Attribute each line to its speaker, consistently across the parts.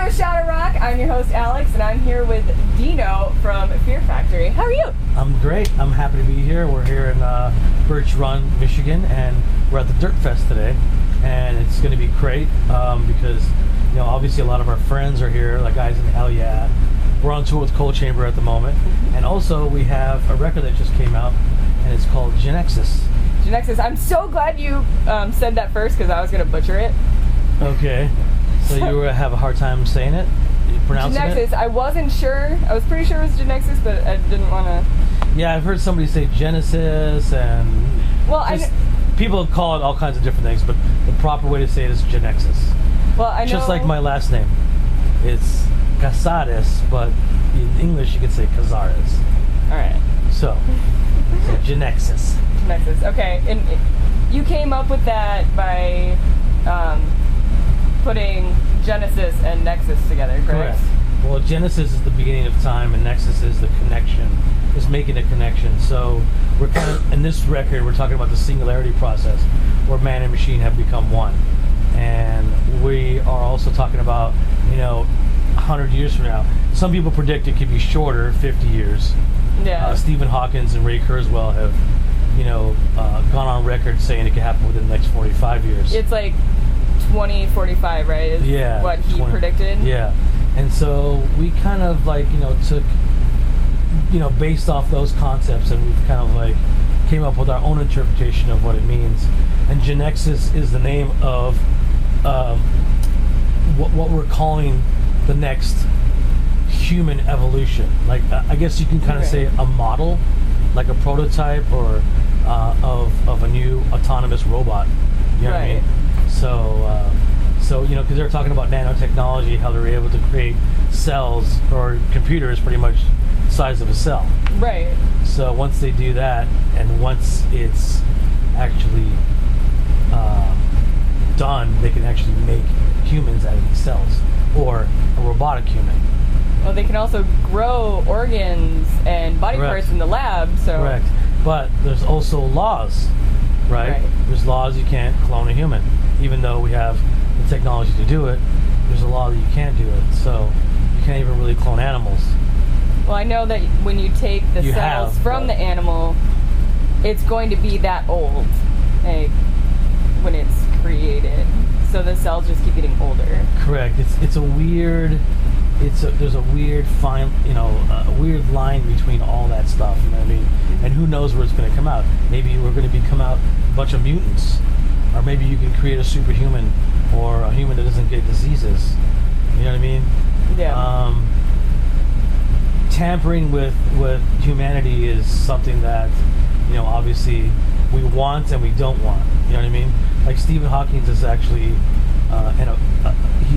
Speaker 1: to Shadow Rock. I'm your host, Alex, and I'm here with Dino from Fear Factory. How are you?
Speaker 2: I'm great. I'm happy to be here. We're here in Birch Run, Michigan, and we're at the Dirtfest today. And it's going to be great because, you know, obviously a lot of our friends are here, like guys in Hell Yeah. We're on tour with Cold Chamber at the moment. And also we have a record that just came out, and it's called Genexus.
Speaker 1: Genexus. I'm so glad you said that first because I was going to butcher it.
Speaker 2: Okay. So you were have a hard time saying it? Pronouncing
Speaker 1: Genexus.
Speaker 2: it?
Speaker 1: I wasn't sure. I was pretty sure it was Genexus, but I didn't want to...
Speaker 2: Yeah, I've heard somebody say Genesis, and people call it all kinds of different things, but the proper way to say it is Genexus.
Speaker 1: Well, I know...
Speaker 2: Just like my last name. It's Casares, but in English you could say Cazares.
Speaker 1: Alright.
Speaker 2: So Genexus.
Speaker 1: Nexus. Okay, and you came up with that by putting Genesis and Nexus together, correct?
Speaker 2: Well, Genesis is the beginning of time, and Nexus is the connection, is making a connection. So we're kind of, in this record, we're talking about the singularity process, where man and machine have become one. And we are also talking about, you know, 100 years from now. Some people predict it could be shorter, 50 years.
Speaker 1: Yeah.
Speaker 2: Stephen Hawking and Ray Kurzweil have, you know, gone on record saying it could happen within the next 45 years.
Speaker 1: It's like 2045, right? Is what he predicted.
Speaker 2: Yeah. And so we kind of like, you know, took, you know, based off those concepts, and we've kind of like came up with our own interpretation of what it means. And Genexus is the name of what we're calling the next human evolution. Like, I guess you can kind of say a model, like a prototype or of a new autonomous robot. You know what I mean? So you know, because they're talking about nanotechnology, how they're able to create cells or computers pretty much the size of a cell.
Speaker 1: Right.
Speaker 2: So once they do that, and once it's actually done, they can actually make humans out of these cells, or a robotic human.
Speaker 1: Well, they can also grow organs and body parts in the lab. So.
Speaker 2: Correct. But there's also laws, right? There's laws you can't clone a human, even though we have the technology to do it. There's a law that you can't do it, so you can't even really clone animals.
Speaker 1: Well, I know that when you take the cells from the animal, it's going to be that old, like, when it's created. So the cells just keep getting older. Correct.
Speaker 2: There's a weird fine, you know, a weird line between all that stuff. You know what I mean? And who knows where it's going to come out? Maybe we're going to come out a bunch of mutants, or maybe you can create a superhuman or a human that doesn't get diseases. You know what I mean?
Speaker 1: Yeah.
Speaker 2: Tampering with humanity is something that, you know, obviously we want and we don't want. You know what I mean? Like Stephen Hawking is actually,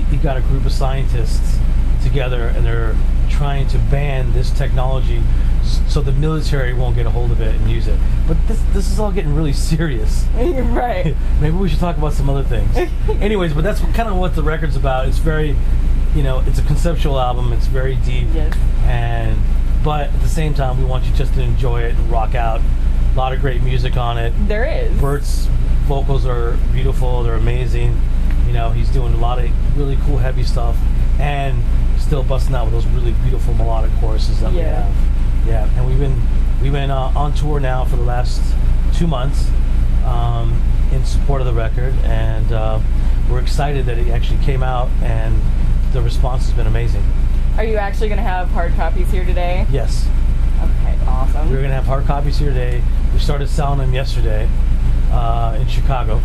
Speaker 2: he got a group of scientists together, and they're trying to ban this technology so the military won't get a hold of it and use it. But this is all getting really serious.
Speaker 1: Right.
Speaker 2: Maybe we should talk about some other things. Anyways, but that's kind of what the record's about. It's very, you know, it's a conceptual album. It's very deep.
Speaker 1: Yes.
Speaker 2: But at the same time, we want you just to enjoy it and rock out. A lot of great music on it.
Speaker 1: There is.
Speaker 2: Bert's vocals are beautiful. They're amazing. You know, he's doing a lot of really cool, heavy stuff, and still busting out with those really beautiful melodic choruses that we have. Yeah, and we've been on tour now for the last 2 months in support of the record, and we're excited that it actually came out, and the response has been amazing.
Speaker 1: Are you actually going to have hard copies here today?
Speaker 2: Yes.
Speaker 1: Okay, awesome.
Speaker 2: We're going to have hard copies here today. We started selling them yesterday in Chicago.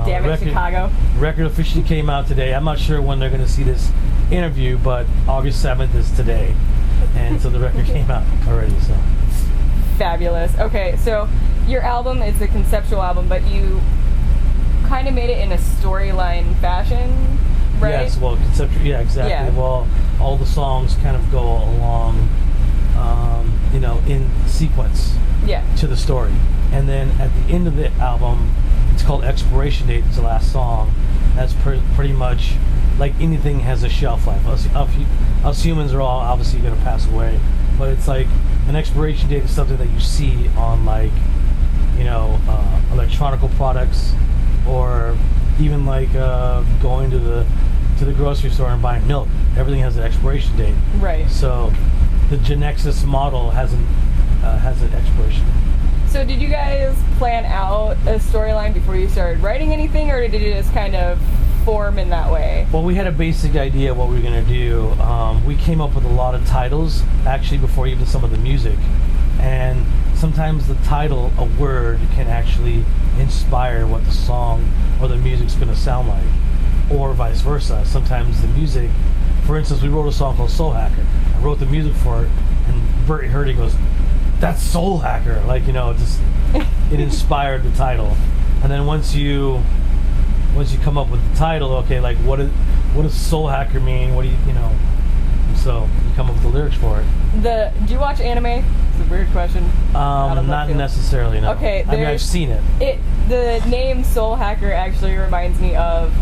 Speaker 1: Damn it, Chicago.
Speaker 2: Record officially came out today. I'm not sure when they're going to see this interview, but August 7th is today. And so the record came out already. So
Speaker 1: fabulous. Okay, so your album is a conceptual album, but you kind of made it in a storyline fashion, right?
Speaker 2: Yes, well, conceptual, yeah, exactly. Yeah. Well, all the songs kind of go along, you know, in sequence to the story. And then at the end of the album, it's called Expiration Date. It's the last song. That's pretty much like anything has a shelf life. Us humans are all obviously going to pass away, but it's like an expiration date is something that you see on, like, you know, electronical products, or even like going to the to the grocery store and buying milk. Everything has an expiration date.
Speaker 1: Right.
Speaker 2: So the Genexus model has an expiration date.
Speaker 1: So did you guys plan out a storyline before you started writing anything, or did it just kind of form in that way?
Speaker 2: Well, we had a basic idea of what we were going to do. We came up with a lot of titles, actually, before even some of the music. And sometimes the title, a word, can actually inspire what the song or the music's going to sound like, or vice versa. Sometimes the music, for instance, we wrote a song called Soul Hacker. I wrote the music for it, and Bert heard it and goes, "That's Soul Hacker." Like, you know, it inspired the title. And then once you come up with the title, okay, like what does Soul Hacker mean? What do you know? So you come up with the lyrics for it.
Speaker 1: Do you watch anime? It's a weird question.
Speaker 2: Not necessarily, no.
Speaker 1: Okay,
Speaker 2: I mean, I've seen it.
Speaker 1: The name Soul Hacker actually reminds me of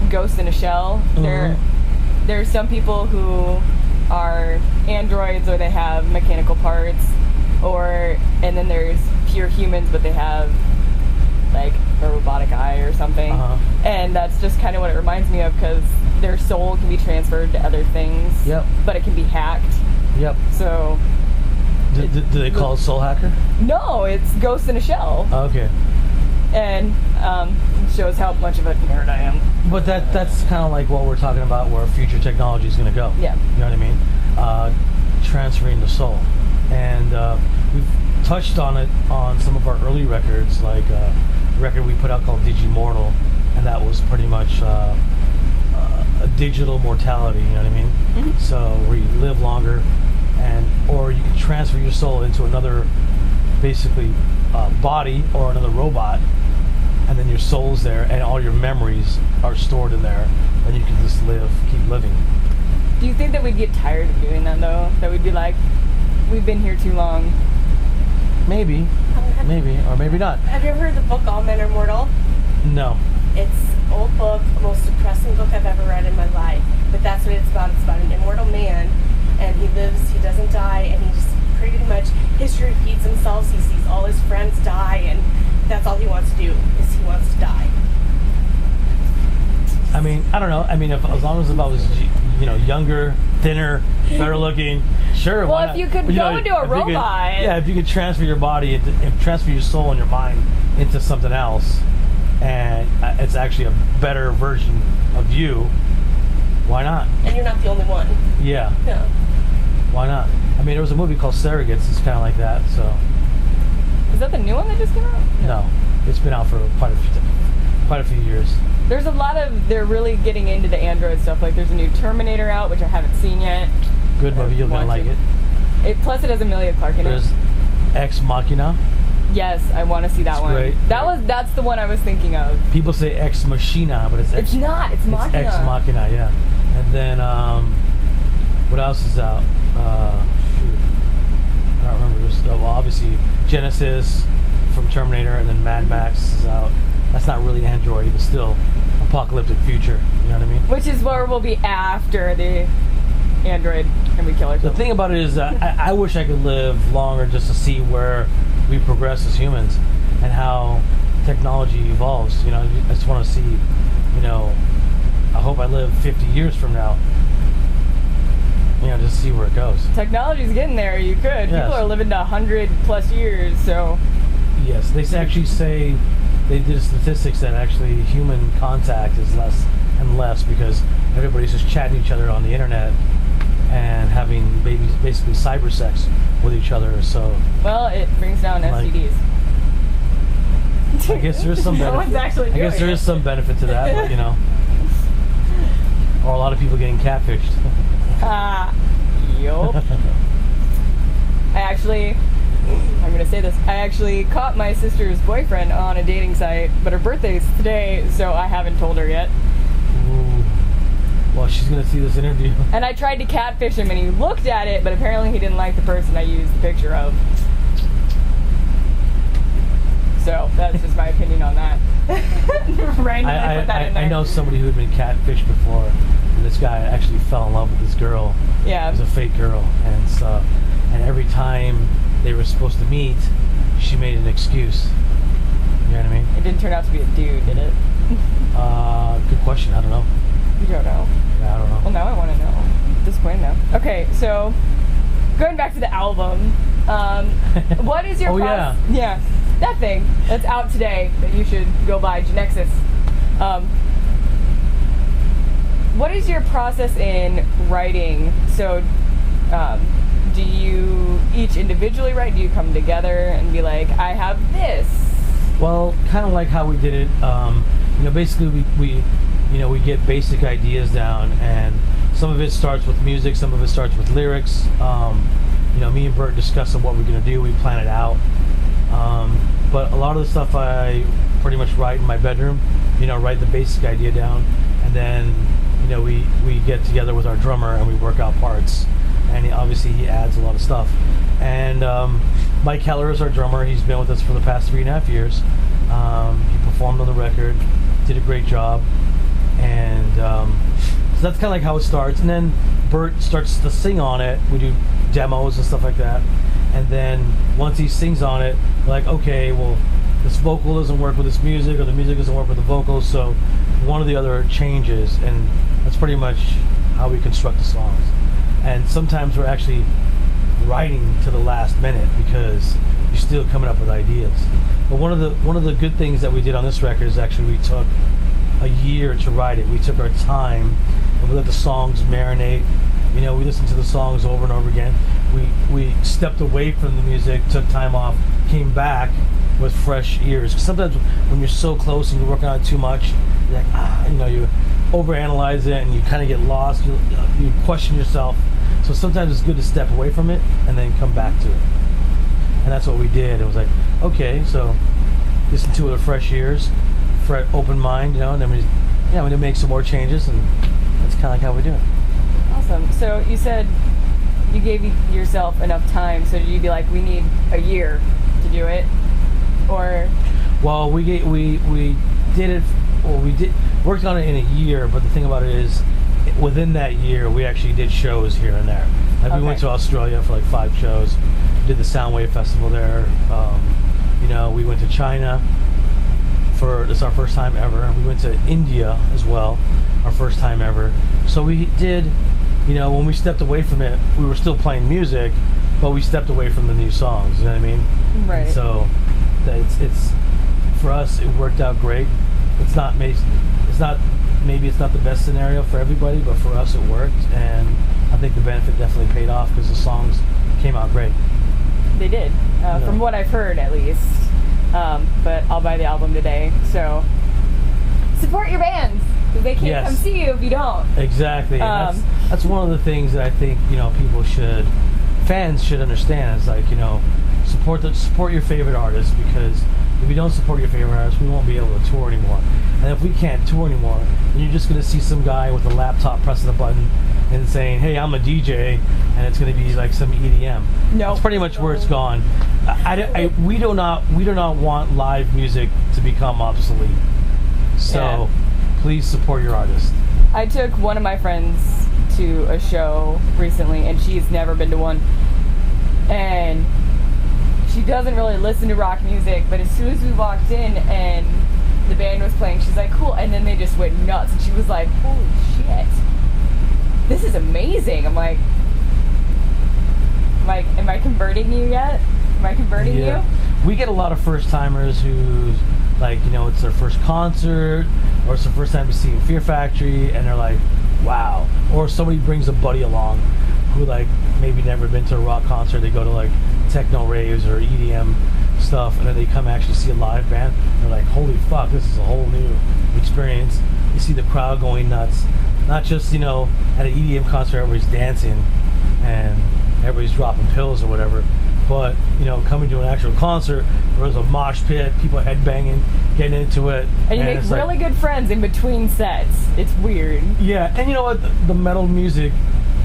Speaker 1: Ghost in a Shell. Mm-hmm. There's some people who are androids, or they have mechanical parts, and then there's pure humans, but they have like a robotic eye or something. And that's just kind of what it reminds me of, because their soul can be transferred to other things. Yep. But it can be hacked. Yep. So
Speaker 2: do they call it Soul Hacker?
Speaker 1: No, it's Ghost in a Shell.
Speaker 2: Okay.
Speaker 1: And shows how much of a nerd I am.
Speaker 2: But that's kind of like what we're talking about, where future technology is going to go.
Speaker 1: Yeah.
Speaker 2: You know what I mean? Transferring the soul. And we've touched on it on some of our early records, like a record we put out called Digimortal, and that was pretty much a digital mortality, you know what I mean? Mm-hmm. So where you live longer, or you can transfer your soul into another, basically, body or another robot, and then your soul's there, and all your memories are stored in there, and you can just keep living.
Speaker 1: Do you think that we'd get tired of doing that, though? That we'd be like, we've been here too long?
Speaker 2: Maybe, or maybe not.
Speaker 3: Have you ever heard the book All Men Are Mortal?
Speaker 2: No.
Speaker 3: It's an old book, the most depressing book I've ever read in my life. But that's what it's about. It's about an immortal man, and he doesn't die, and he just pretty much, history repeats himself. He sees all his friends die, and that's all he wants to do, is he wants to die.
Speaker 2: I mean, I don't know. I mean, as long as I was, younger, thinner, better looking, sure.
Speaker 1: Well, if you could go into a robot.
Speaker 2: If you could transfer your body and transfer your soul and your mind into something else, and it's actually a better version of you, why not?
Speaker 3: And you're not the only one.
Speaker 2: Yeah.
Speaker 3: Yeah.
Speaker 2: Why not? I mean, there was a movie called Surrogates. It's kind of like that. So.
Speaker 1: Is that the new one that just came out?
Speaker 2: No, it's been out for quite a few years.
Speaker 1: There's a lot of, they're really getting into the Android stuff. Like, there's a new Terminator out, which I haven't seen yet.
Speaker 2: Good movie, you're gonna like it.
Speaker 1: Plus, it has Emilia Clarke in it.
Speaker 2: There's Ex Machina.
Speaker 1: Yes, I want to see that one.
Speaker 2: Great.
Speaker 1: That's the one I was thinking of.
Speaker 2: People say Ex Machina, but it's
Speaker 1: not. It's Machina.
Speaker 2: It's Ex Machina, yeah. And then what else is out? I don't remember. Well, obviously Genexus from Terminator, and then Mad Max is out. That's not really Android, but still apocalyptic future. You know what I mean?
Speaker 1: Which is where we'll be after the Android and we kill ourselves.
Speaker 2: The thing about it is I wish I could live longer just to see where we progress as humans and how technology evolves. I just want to see, I hope I live 50 years from now, just see where it goes.
Speaker 1: Technology's getting there. You could. Yes. People are living to 100+ years, so.
Speaker 2: Yes, they actually say, they did statistics that actually human contact is less and less because everybody's just chatting each other on the internet and having basically cyber sex with each other. So
Speaker 1: well, it brings down STDs.
Speaker 2: I guess there is some benefit.
Speaker 1: No one's actually doing
Speaker 2: I guess there is some benefit to that, but or a lot of people getting catfished.
Speaker 1: Yup. I'm gonna say this. I actually caught my sister's boyfriend on a dating site, but her birthday's today, so I haven't told her yet.
Speaker 2: Ooh. Well, she's gonna see this interview.
Speaker 1: And I tried to catfish him, and he looked at it, but apparently he didn't like the person I used the picture of. So that's just my opinion on that. Randomly put that in there.
Speaker 2: I know somebody who had been catfished before, and this guy actually fell in love with this girl.
Speaker 1: Yeah.
Speaker 2: It was a fake girl, and every time they were supposed to meet, she made an excuse. You know what I mean?
Speaker 1: It didn't turn out to be a dude, did it?
Speaker 2: Good question. I don't know.
Speaker 1: You don't know.
Speaker 2: Yeah, I don't know.
Speaker 1: Well, now I want to know. I'm disappointed now. Okay, so going back to the album, what is your
Speaker 2: yeah,
Speaker 1: that thing that's out today that you should go buy, Genexus. What is your process in writing? So do you each individually write? Do you come together and be like, I have this?
Speaker 2: Well, kind of like how we did it. Basically we get basic ideas down, and some of it starts with music, some of it starts with lyrics. Me and Bert discuss what we're going to do. We plan it out. But a lot of the stuff I pretty much write in my bedroom. Write the basic idea down, and then we get together with our drummer and we work out parts. And obviously he adds a lot of stuff. And Mike Keller is our drummer. He's been with us for the past 3.5 years. He performed on the record, did a great job, and so that's kind of like how it starts. And then Bert starts to sing on it. We do demos and stuff like that. And then once he sings on it, we're like, okay, well, this vocal doesn't work with this music, or the music doesn't work with the vocals, so one or the other changes, and that's pretty much how we construct the songs. And sometimes we're actually writing to the last minute because you're still coming up with ideas. But one of the good things that we did on this record is actually we took a year to write it. We took our time and we let the songs marinate. We listened to the songs over and over again. We stepped away from the music, took time off, came back with fresh ears. Sometimes when you're so close and you're working on it too much, you're like, you overanalyze it and you kind of get lost. You question yourself. So sometimes it's good to step away from it and then come back to it. And that's what we did. It was like, okay, so listen to it with fresh ears, open mind, and then we make some more changes, and that's kind of like how we do it.
Speaker 1: Awesome. So you said you gave yourself enough time. So did you be like, we need a year to do it, or?
Speaker 2: Well, we did it. Well, we worked on it in a year, but the thing about it is, within that year, we actually did shows here and there. Like we went to Australia for like 5 shows. Did the Soundwave Festival there. We went to China it's our first time ever. We went to India as well, our first time ever. So we did, when we stepped away from it, we were still playing music, but we stepped away from the new songs. You know what I mean?
Speaker 1: Right.
Speaker 2: And so it's for us, it worked out great. It's not maybe it's not the best scenario for everybody, but for us it worked, and I think the benefit definitely paid off because the songs came out great.
Speaker 1: They did, from what I've heard at least. But I'll buy the album today, so support your bands, because they can't come see you if you don't.
Speaker 2: Exactly. That's one of the things that I think fans should understand. Is like support your favorite artists, because if we don't support your favorite artists, we won't be able to tour anymore. And if we can't tour anymore, then you're just going to see some guy with a laptop pressing a button and saying, hey, I'm a DJ, and it's going to be like some EDM. No. That's pretty much where it's gone. We do not want live music to become obsolete. So please support your artist.
Speaker 1: I took one of my friends to a show recently, and she's never been to one. And she doesn't really listen to rock music, but as soon as we walked in and the band was playing, she's like, cool, and then they just went nuts, and she was like, holy shit, this is amazing. I'm like, am I converting you yet? Am I converting you?
Speaker 2: We get a lot of first timers who, it's their first concert, or it's their first time to see Fear Factory, and they're like, wow. Or somebody brings a buddy along who maybe never been to a rock concert. They go to techno raves or EDM stuff, and then they come actually see a live band. They're like, holy fuck, this is a whole new experience. You see the crowd going nuts. Not just, at an EDM concert everybody's dancing and everybody's dropping pills or whatever, but, coming to an actual concert where there's a mosh pit, people headbanging, getting into it.
Speaker 1: And you make really good friends in between sets. It's weird.
Speaker 2: Yeah, and you know what? The metal music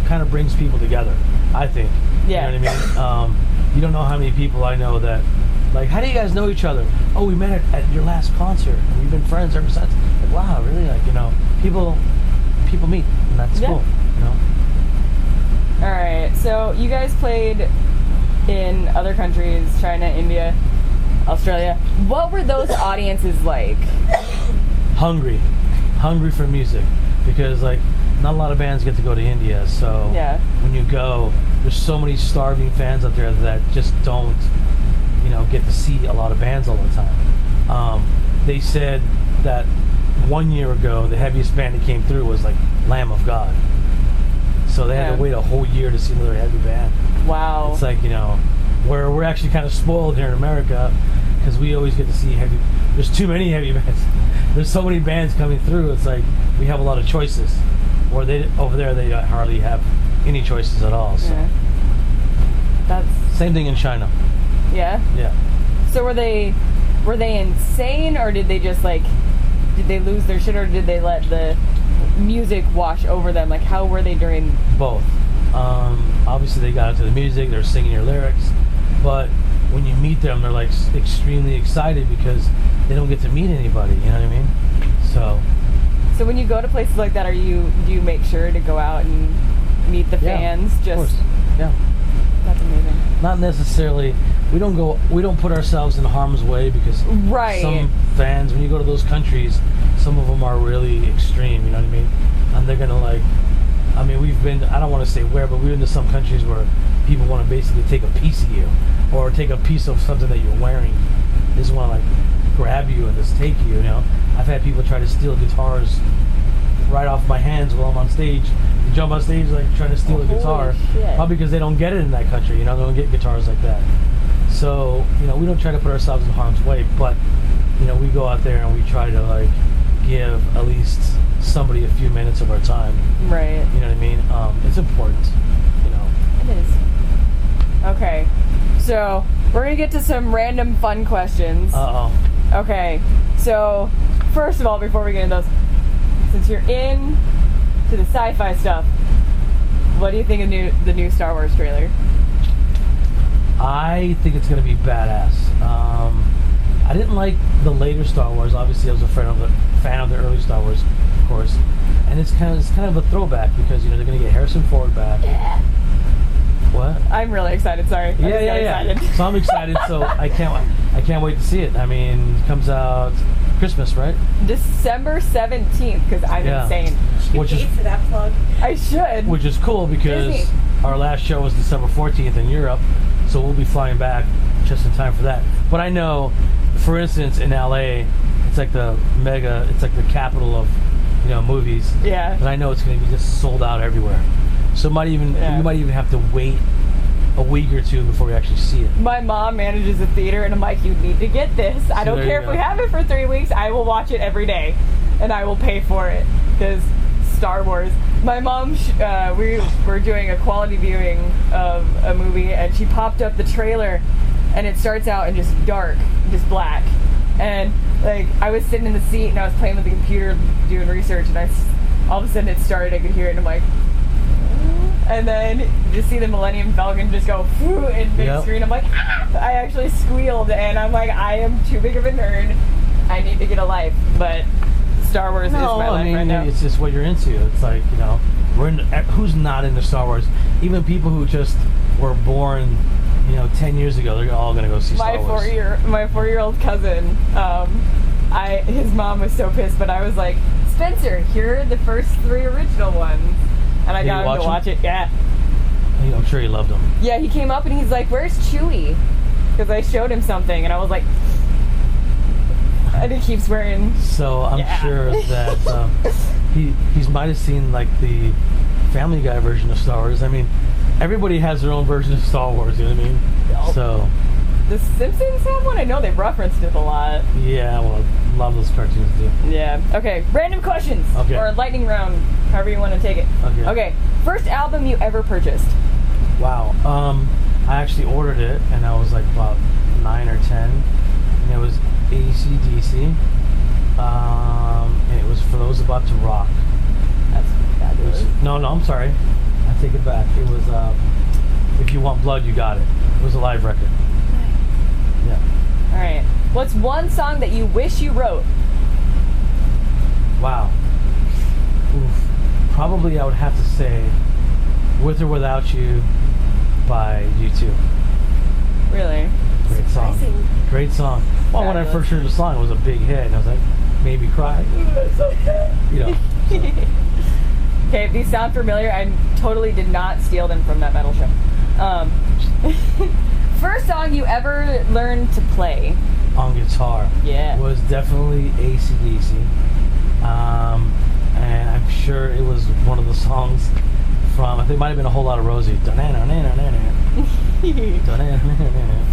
Speaker 2: kind of brings people together, I think.
Speaker 1: Yeah.
Speaker 2: You know what I mean? You don't know how many people I know that, how do you guys know each other? Oh, we met at your last concert, and we've been friends ever since. Wow, really? People meet, and that's cool,
Speaker 1: All right, so you guys played in other countries, China, India, Australia. What were those audiences like?
Speaker 2: Hungry for music. because like not a lot of bands get to go to India, so when you go, there's so many starving fans out there that just don't, get to see a lot of bands all the time. They said that 1 year ago, the heaviest band that came through was like Lamb of God. So they had to wait a whole year to see another heavy band.
Speaker 1: Wow.
Speaker 2: It's like, we're actually kind of spoiled here in America because we always get to see heavy. There's too many heavy bands. There's so many bands coming through. It's like we have a lot of choices. Or over there they hardly have any choices at all. So
Speaker 1: that's
Speaker 2: same thing in China.
Speaker 1: Yeah.
Speaker 2: Yeah.
Speaker 1: So were they insane, or did they just did they lose their shit, or did they let the music wash over them? Like, how were they during?
Speaker 2: Both. Obviously they got into the music, they're singing your lyrics, but when you meet them, they're like extremely excited because they don't get to meet anybody. You know what I mean? So
Speaker 1: when you go to places like that, do you make sure to go out and meet the fans?
Speaker 2: Of course. Yeah.
Speaker 1: That's amazing.
Speaker 2: Not necessarily. We don't put ourselves in harm's way because some fans, when you go to those countries, some of them are really extreme. You know what I mean? And they're gonna we've been. I don't want to say where, but we've been to some countries where people want to basically take a piece of you or take a piece of something that you're wearing. They just want to grab you and just take you. I've had people try to steal guitars right off my hands while I'm on stage. They jump on stage trying to steal a guitar.
Speaker 1: Shit.
Speaker 2: Probably because they don't get it in that country. They don't get guitars like that. So, we don't try to put ourselves in harm's way, but, we go out there and we try to, give at least somebody a few minutes of our time.
Speaker 1: Right.
Speaker 2: You know what I mean? It's important,
Speaker 1: It is. Okay. So, we're going to get to some random fun questions.
Speaker 2: Uh-oh.
Speaker 1: Okay. So, first of all, before we get into those, since you're in to the sci-fi stuff, what do you think of the new Star Wars trailer?
Speaker 2: I think it's going to be badass. I didn't like the later Star Wars. Obviously, I was a fan of the early Star Wars, of course. And it's kind of a throwback because they're going to get Harrison Ford back.
Speaker 1: Yeah.
Speaker 2: What?
Speaker 1: I'm really excited. Sorry.
Speaker 2: Yeah. So I'm excited. So I can't wait to see it. It comes out Christmas, right?
Speaker 1: December 17th, because I'm insane.
Speaker 3: You paid for that plug.
Speaker 1: I should.
Speaker 2: Which is cool because
Speaker 1: Disney.
Speaker 2: Our last show was December 14th in Europe, so we'll be flying back just in time for that. But I know, for instance, in LA, it's like the capital of movies.
Speaker 1: Yeah.
Speaker 2: And I know it's going to be just sold out everywhere. So we might even have to wait a week or two before we actually see it.
Speaker 1: My mom manages a theater, and I'm like, you need to get this. I don't care if we have it for 3 weeks. I will watch it every day, and I will pay for it because Star Wars. My mom, we were doing a quality viewing of a movie, and she popped up the trailer, and it starts out in just dark, just black, and I was sitting in the seat and I was playing with the computer doing research, and all of a sudden it started. I could hear it, and I'm like. And then you just see the Millennium Falcon just go in big screen. I'm like, I actually squealed, and I'm like, I am too big of a nerd. I need to get a life. But Star Wars is my life right now.
Speaker 2: It's just what you're into. It's like, who's not into Star Wars? Even people who just were born, 10 years ago, they're all going to go see Star Wars.
Speaker 1: My 4-year-old cousin, his mom was so pissed, but I was like, Spencer, here are the first 3 original ones. And I got him to watch it. Yeah.
Speaker 2: I'm sure he loved them.
Speaker 1: Yeah, he came up and he's like, where's Chewie? Because I showed him something, and I was like, and he keeps swearing.
Speaker 2: So I'm sure that he might have seen the Family Guy version of Star Wars. I mean, everybody has their own version of Star Wars, you know what I mean?
Speaker 1: Yep.
Speaker 2: So
Speaker 1: the Simpsons have one? I know they've referenced it a lot.
Speaker 2: Yeah, well, a lot of those cartoons do.
Speaker 1: Yeah. Okay, random questions.
Speaker 2: Okay.
Speaker 1: Or lightning round, however you want to take it. Okay. First album you ever purchased?
Speaker 2: Wow. I actually ordered it, and I was about 9 or 10, and it was AC/DC, and it was For Those About to Rock.
Speaker 1: That's fabulous.
Speaker 2: No, I'm sorry. I take it back. It was If You Want Blood, You Got It. It was a live record. Yeah.
Speaker 1: All right. What's one song that you wish you wrote?
Speaker 2: Wow. Oof. Probably I would have to say With or Without You by U2.
Speaker 1: Really?
Speaker 2: Great song. Great song. Well, when I first heard the song, it was a big hit, and I was like, made me cry.
Speaker 1: So sad.
Speaker 2: So.
Speaker 1: Okay, if these sound familiar, I totally did not steal them from that metal show. First song you ever learned to play?
Speaker 2: On guitar.
Speaker 1: Yeah.
Speaker 2: Was definitely AC/DC. And I'm sure it was one of the songs from, I think it might have been A Whole Lot of Rosie.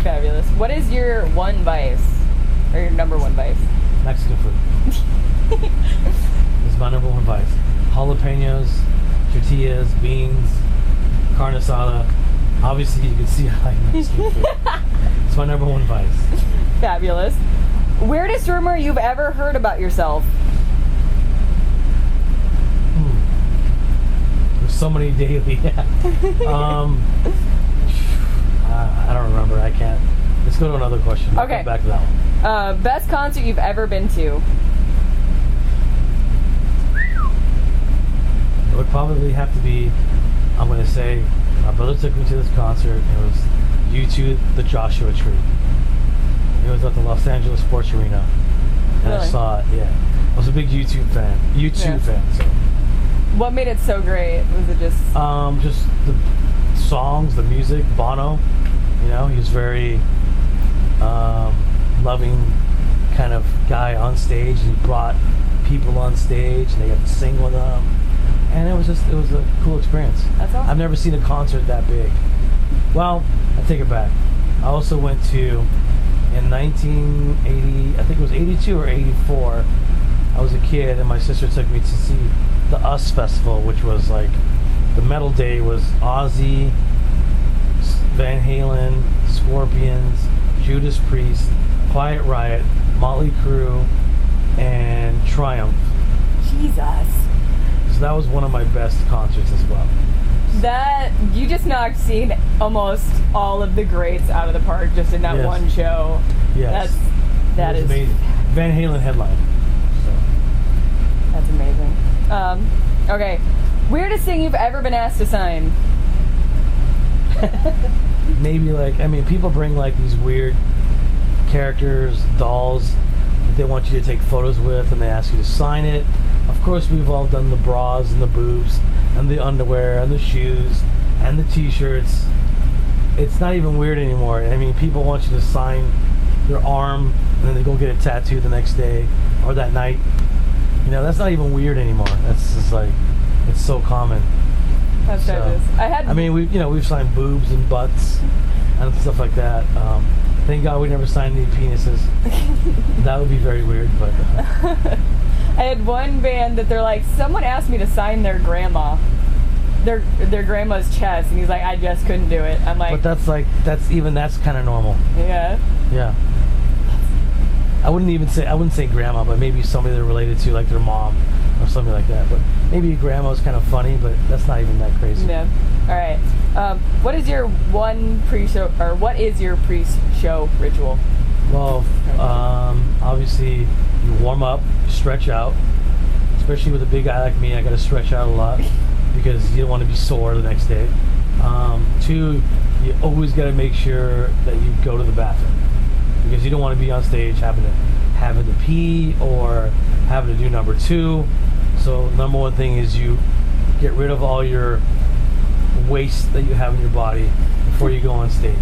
Speaker 1: Fabulous. What is your one vice? Or your number one vice?
Speaker 2: Mexican food. It's my number one vice. Jalapenos, tortillas, beans, carne asada. Obviously, you can see I like Mexican food. It's my number one vice.
Speaker 1: Fabulous. Weirdest rumor you've ever heard about yourself?
Speaker 2: There's so many daily. I don't remember. I can't. Let's go to another question.
Speaker 1: Okay.
Speaker 2: We'll come back to that one.
Speaker 1: Best concert you've ever been to?
Speaker 2: It would probably have to be, I'm going to say, my brother took me to this concert. It was U2, the Joshua Tree. It was at the Los Angeles Sports Arena. And
Speaker 1: Really?
Speaker 2: I saw it, yeah. I was a big YouTube fan. Fan, so.
Speaker 1: What made it so great? Was it just...
Speaker 2: Just the songs, the music, Bono. You know, he was very loving kind of guy on stage. He brought people on stage and they got to sing with him. And it was a cool experience.
Speaker 1: That's awesome.
Speaker 2: I've never seen a concert that big. Well, I take it back. I also went to, in 1980, I think it was 82 or 84, I was a kid and my sister took me to see the US Festival, which was like, the metal day was Ozzy, Van Halen, Scorpions, Judas Priest, Quiet Riot, Motley Crue, and Triumph.
Speaker 1: Jesus.
Speaker 2: So that was one of my best concerts as well.
Speaker 1: That, you just knocked seeing almost all of the greats out of the park just in that one show.
Speaker 2: Yes.
Speaker 1: That is
Speaker 2: amazing. Van Halen headline. So.
Speaker 1: That's amazing. Okay. Weirdest thing you've ever been asked to sign?
Speaker 2: Maybe people bring like these weird characters, dolls that they want you to take photos with and they ask you to sign it. Of course, we've all done the bras and the boobs and the underwear and the shoes and the t-shirts. It's not even weird anymore. I mean, people want you to sign their arm and then they go get it tattooed the next day or that night. You know, that's not even weird anymore. That's just like, it's so common.
Speaker 1: That's so,
Speaker 2: we've signed boobs and butts and stuff like that. Thank God we never signed any penises. That would be very weird, but...
Speaker 1: I had one band that they're like, someone asked me to sign their grandma. Their grandma's chest, and he's like, I just couldn't do it. I'm like...
Speaker 2: But that's kind of normal.
Speaker 1: Yeah.
Speaker 2: Yeah. I wouldn't say grandma, but maybe somebody they're related to, like their mom or something like that. But maybe grandma's kind of funny, but that's not even that crazy.
Speaker 1: Yeah. All right. What is your pre-show ritual?
Speaker 2: Well, obviously you warm up, stretch out. Especially with a big guy like me, I got to stretch out a lot because you don't want to be sore the next day. 2, you always got to make sure that you go to the bathroom because you don't want to be on stage having to pee or having to do number 2. So number 1 thing is you get rid of all your waste that you have in your body before you go on stage.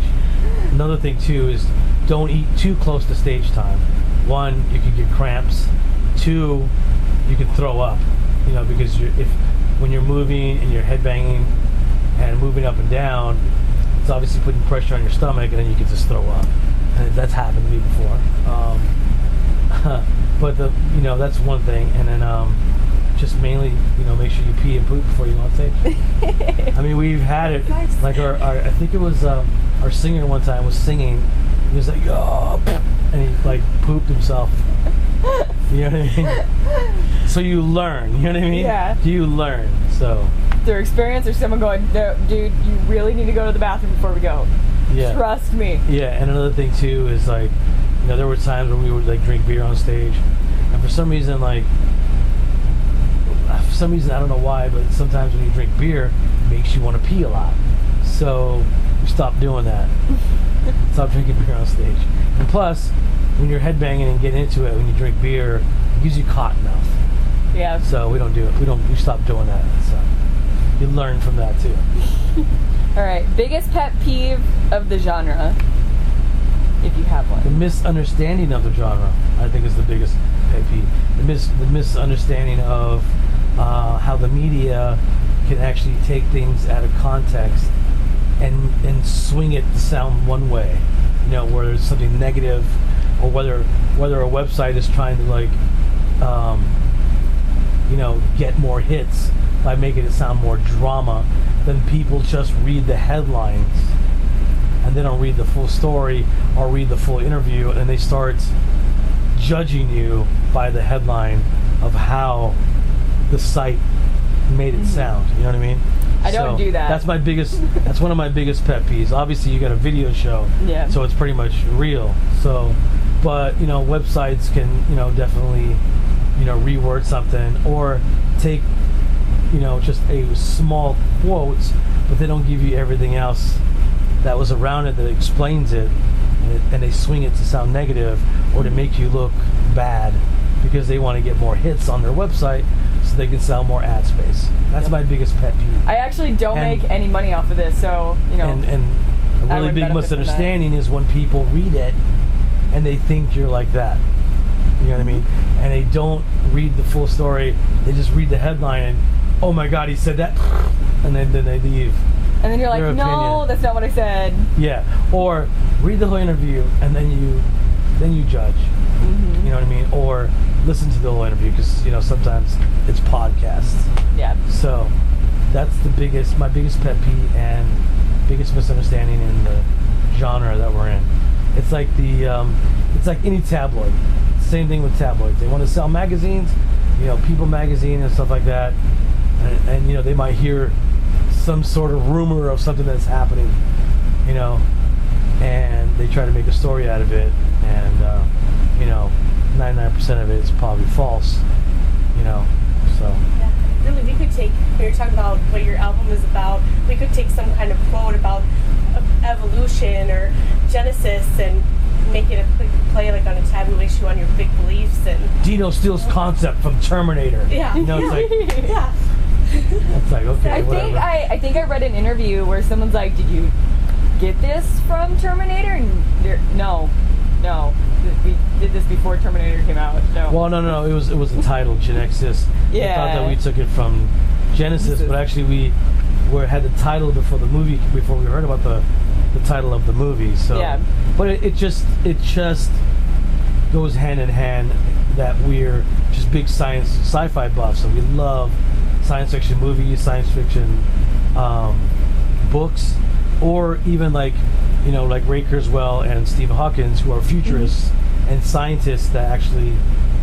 Speaker 2: Another thing too is don't eat too close to stage time. 1, you could get cramps. 2, you could throw up. You know, because when you're moving and you're headbanging and moving up and down, it's obviously putting pressure on your stomach, and then you can just throw up. And that's happened to me before. But that's one thing. And then just mainly, make sure you pee and poop before you go on stage. I mean, we've had it. Like I think it was our singer one time was singing. He was like, oh, and he like pooped himself. You know what I mean? So you learn. You know what I mean?
Speaker 1: Yeah.
Speaker 2: You learn. So.
Speaker 1: Through experience, or someone going, no, dude, you really need to go to the bathroom before we go.
Speaker 2: Yeah.
Speaker 1: Trust me.
Speaker 2: Yeah, and another thing too is like, there were times when we would like drink beer on stage, and for some reason I don't know why, but sometimes when you drink beer, it makes you want to pee a lot. So we stopped doing that. Stop drinking beer on stage. And plus, when you're headbanging and getting into it, when you drink beer, it gives you cotton mouth.
Speaker 1: Yeah.
Speaker 2: So we don't do it. We stopped doing that. So. you learn from that too.
Speaker 1: All right, biggest pet peeve of the genre, if you have one.
Speaker 2: The misunderstanding of the genre, I think, is the biggest pet peeve. The misunderstanding of how the media can actually take things out of context and swing it to sound one way. You know, where there's something negative, or whether a website is trying to like, you know, get more hits by making it sound more drama, then people just read the headlines and they don't read the full story or read the full interview, and they start judging you by the headline of how the site made it sound. You know what I mean?
Speaker 1: I don't do that.
Speaker 2: That's one of my biggest pet peeves. Obviously, you got a video show, so it's pretty much real. So, but you know, websites can, you know, definitely, you know, reword something or take, you know, just a small quote, but they don't give you everything else that was around it that explains it, and they swing it to sound negative or to make you look bad because they want to get more hits on their website so they can sell more ad space. That's my biggest pet peeve.
Speaker 1: I actually don't make any money off of this, so, you know.
Speaker 2: And a really big misunderstanding is when people read it and they think you're like that. You know what I mean? And they don't read the full story. They just read the headline and, oh my God, he said that, and then they leave.
Speaker 1: And then you're like, no, that's not what I said.
Speaker 2: Yeah. Or read the whole interview and then you judge. You know what I mean? Or listen to the whole interview, because, you know, sometimes it's podcasts. Yeah. So that's my biggest pet peeve and biggest misunderstanding in the genre that we're in. It's like it's like any tabloid. Same thing with tabloids. They want to sell magazines, you know, People magazine and stuff like that, and you know, they might hear some sort of rumor of something that's happening, you know, and they try to make a story out of it, and you know, 99% of it is probably false, you know. So
Speaker 3: yeah, really, we could take, we were talking about what your album is about, we could take some kind of quote about evolution or Genesis and make it a quick play, like on a taboo issue on your big beliefs. And
Speaker 2: Dino steals concept from Terminator.
Speaker 3: Yeah.
Speaker 2: You know, it's like,
Speaker 3: yeah.
Speaker 2: It's like, okay,
Speaker 1: I think I read an interview where someone's like, did you get this from Terminator? And no. We did this before Terminator came out. No.
Speaker 2: Well, no. It was the title, Genexus.
Speaker 1: Yeah.
Speaker 2: I thought that we took it from Genesis, but actually we had the title before the movie, before we heard about the title of the movie. So yeah. But it just goes hand in hand that we're just big sci-fi buffs, and we love science fiction movies, science fiction books, or even like, you know, like Ray Kurzweil and Stephen Hawking, who are futurists and scientists that actually,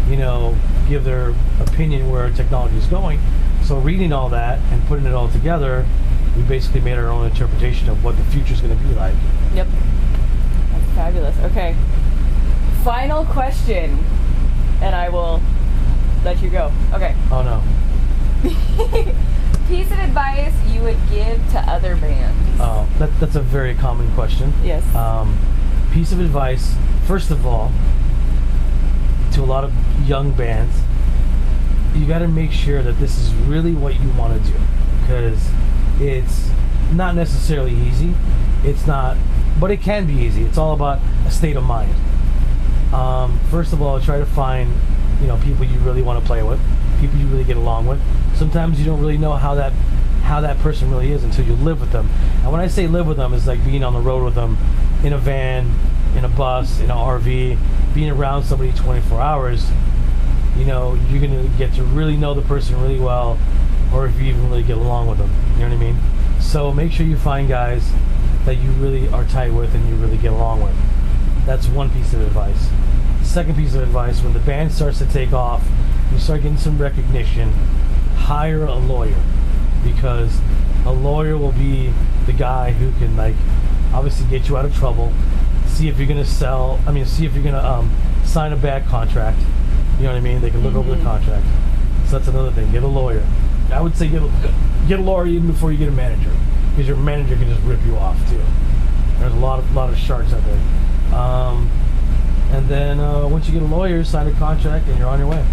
Speaker 2: you know, give their opinion where technology is going. So reading all that and putting it all together, we basically made our own interpretation of what the future is going to be like.
Speaker 1: Yep. That's fabulous. Okay. Final question, and I will let you go. Okay.
Speaker 2: Oh no.
Speaker 1: Piece of advice you would give to other bands?
Speaker 2: Oh, that's a very common question.
Speaker 1: Yes.
Speaker 2: Piece of advice, first of all, to a lot of young bands, you got to make sure that this is really what you want to do, because it's not necessarily easy. It's not, but it can be easy. It's all about a state of mind. First of all, try to find, you know, people you really want to play with, people you really get along with. Sometimes you don't really know how that person really is until you live with them. And when I say live with them, it's like being on the road with them, in a van, in a bus, in an RV, being around somebody 24 hours. You know, you're going to get to really know the person really well, or if you even really get along with them. You know what I mean? So make sure you find guys that you really are tight with and you really get along with. That's one piece of advice. Second piece of advice, when the band starts to take off, you start getting some recognition, hire a lawyer, because a lawyer will be the guy who can, like, obviously get you out of trouble, see if you're going to see if you're going to sign a bad contract. You know what I mean? They can look over the contract. So that's another thing. Get a lawyer. I would say get a lawyer even before you get a manager, because your manager can just rip you off too. There's a lot of sharks out there. And then once you get a lawyer, sign a contract, and you're on your way.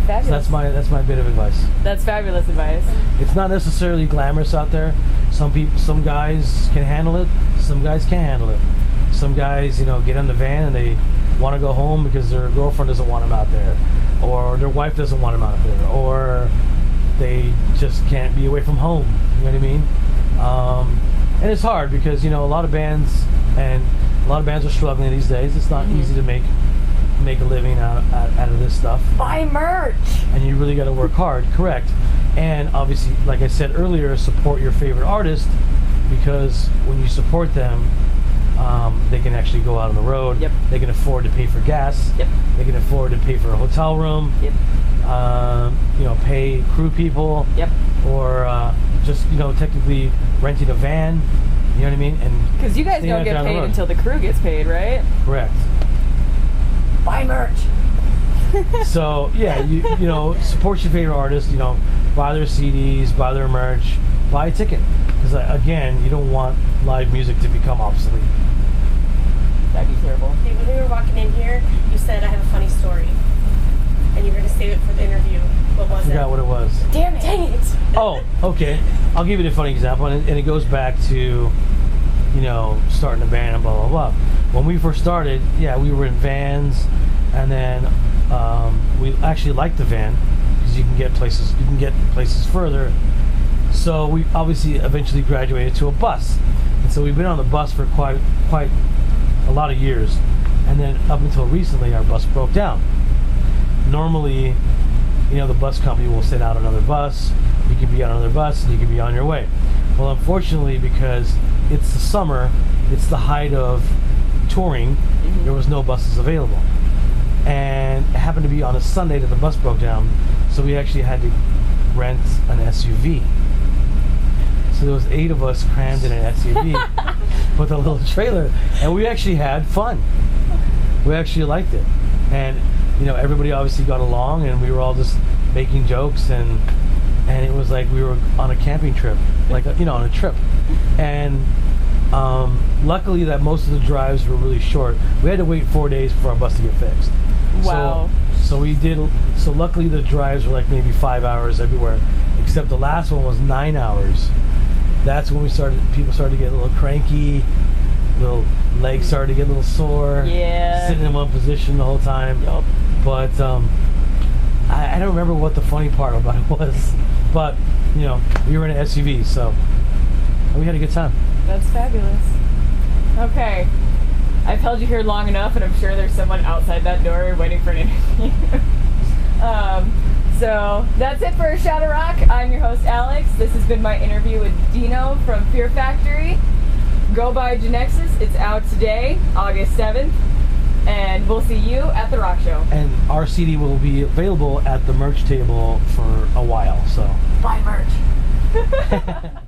Speaker 1: Fabulous.
Speaker 2: So that's my bit of advice.
Speaker 1: That's fabulous advice.
Speaker 2: It's not necessarily glamorous out there. Some guys can handle it. Some guys can't handle it. Some guys, get in the van and they want to go home because their girlfriend doesn't want them out there, or their wife doesn't want them out there, or they just can't be away from home. You know what I mean? And it's hard because a lot of bands are struggling these days. It's not easy to make a living out of this stuff.
Speaker 1: Buy merch.
Speaker 2: And you really got to work hard. Correct. And obviously, like I said earlier, support your favorite artist, because when you support them, they can actually go out on the road.
Speaker 1: Yep.
Speaker 2: They can afford to pay for gas.
Speaker 1: Yep.
Speaker 2: They can afford to pay for a hotel room.
Speaker 1: Yep.
Speaker 2: Pay crew people.
Speaker 1: Yep.
Speaker 2: Or just technically renting a van. You know what I mean? And
Speaker 1: because you guys don't get paid until the crew gets paid, right?
Speaker 2: Correct.
Speaker 1: Buy merch.
Speaker 2: So yeah, support your favorite artist. Buy their CDs, buy their merch, buy a ticket. Because again, you don't want live music to become obsolete.
Speaker 1: That'd be terrible.
Speaker 3: Hey, when we were walking in here, you said I have a funny story, and you were going to save it for the interview. What was it?
Speaker 2: I forgot what it was.
Speaker 3: Damn it! Dang it!
Speaker 2: Oh, okay. I'll give you a funny example, and it goes back to, starting a band and blah blah blah. When we first started, we were in vans, and then we actually liked the van because you can get places further. So we obviously eventually graduated to a bus, and so we've been on the bus for quite a lot of years, and then up until recently, our bus broke down. Normally, the bus company will send out another bus. You could be on another bus, and you could be on your way. Well, unfortunately, because it's the summer, it's the height of touring, there was no buses available. And it happened to be on a Sunday that the bus broke down, so we actually had to rent an SUV. So there was 8 of us crammed in an SUV with a little trailer, and we actually had fun. We actually liked it. And everybody obviously got along, and we were all just making jokes, and it was like we were on a camping trip, on a trip. And luckily that most of the drives were really short. We had to wait 4 days for our bus to get fixed.
Speaker 1: Wow.
Speaker 2: So luckily the drives were like maybe 5 hours everywhere, except the last one was 9 hours. That's when people started to get a little cranky, little legs started to get a little sore.
Speaker 1: Yeah.
Speaker 2: Sitting in one position the whole time.
Speaker 1: Yup.
Speaker 2: But I don't remember what the funny part about it was. But, we were in an SUV, so we had a good time.
Speaker 1: That's fabulous. Okay. I've held you here long enough, and I'm sure there's someone outside that door waiting for an interview. So that's it for Shadow Rock. I'm your host, Alex. This has been my interview with Dino from Fear Factory. Go buy Genexus. It's out today, August 7th. And we'll see you at the rock show.
Speaker 2: And our CD will be available at the merch table for a while, so.
Speaker 1: Buy merch.